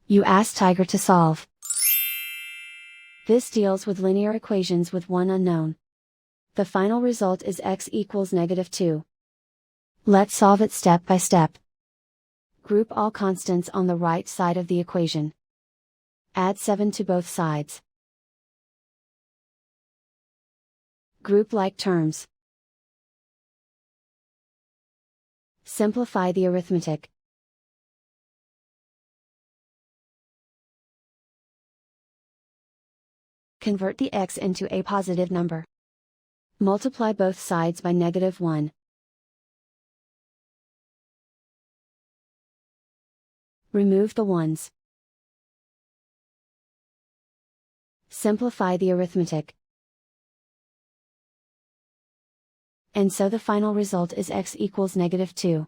You ask Tiger to solve. This deals with linear equations with one unknown. The final result is x equals -2. Let's solve it step by step. Group all constants on the right side of the equation. Add 7 to both sides. Group like terms. Simplify the arithmetic. Convert the x into a positive number. Multiply both sides by -1. Remove the ones. Simplify the arithmetic. And so the final result is x equals -2.